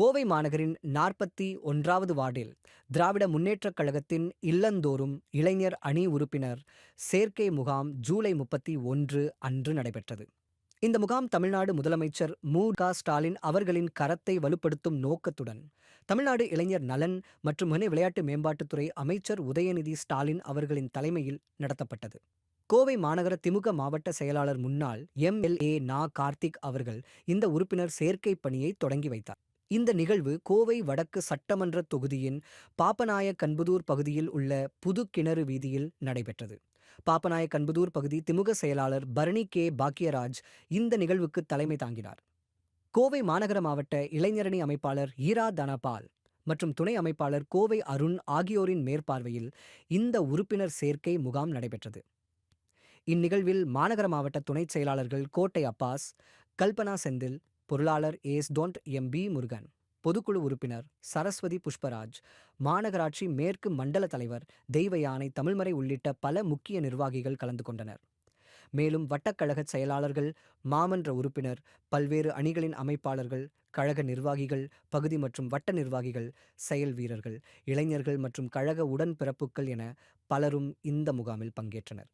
கோவை மாநகரின் 41வது வார்டில் திராவிட முன்னேற்றக் கழகத்தின் இல்லந்தோறும் இளைஞர் அணி உறுப்பினர் சேர்க்கை முகாம் ஜூலை 31 அன்று நடைபெற்றது. இந்த முகாம் தமிழ்நாடு முதலமைச்சர் மு.க.ஸ்டாலின் அவர்களின் கரத்தை வலுப்படுத்தும் நோக்கத்துடன், தமிழ்நாடு இளைஞர் நலன் மற்றும் விளையாட்டு மேம்பாட்டுத்துறை அமைச்சர் உதயநிதி ஸ்டாலின் அவர்களின் தலைமையில் நடத்தப்பட்டது. கோவை மாநகர திமுக மாவட்ட செயலாளர் முன்னாள் எம்.எல்.ஏ. நா. கார்த்திக் அவர்கள் இந்த உறுப்பினர் சேர்க்கை பணியை தொடங்கி வைத்தார். இந்த நிகழ்வு கோவை வடக்கு சட்டமன்ற தொகுதியின் பாப்பநாயக்கன்புதூர் பகுதியில் உள்ள புதுக்கிணறு வீதியில் நடைபெற்றது. பாப்பநாயக்கன்புதூர் பகுதி திமுக செயலாளர் பரணி கே. பாக்கியராஜ் இந்த நிகழ்வுக்கு தலைமை தாங்கினார். கோவை மாநகர மாவட்ட இளைஞரணி அமைப்பாளர் ஈரா தனபால் மற்றும் துணை அமைப்பாளர் கோவை அருண் ஆகியோரின் மேற்பார்வையில் இந்த உறுப்பினர் சேர்க்கை முகாம் நடைபெற்றது. இந்நிகழ்வில் மாநகர மாவட்ட துணைச் செயலாளர்கள் கோட்டை அப்பாஸ், கல்பனா செந்தில், பொருளாளர் ஏஸ்டோன்ட் எம்.பி. முருகன், பொதுக்குழு உறுப்பினர் சரஸ்வதி புஷ்பராஜ், மாநகராட்சி மேற்கு மண்டல தலைவர் தெய்வயானை தமிழ்மறை உள்ளிட்ட பல முக்கிய நிர்வாகிகள் கலந்து கொண்டனர். மேலும் வட்டக்கழக செயலாளர்கள், மாமன்ற உறுப்பினர், பல்வேறு அணிகளின் அமைப்பாளர்கள், கழக நிர்வாகிகள், பகுதி மற்றும் வட்ட நிர்வாகிகள், செயல் வீரர்கள், இளைஞர்கள் மற்றும் கழக உடன்பிறப்புகள் என பலரும் இந்த முகாமில் பங்கேற்றனர்.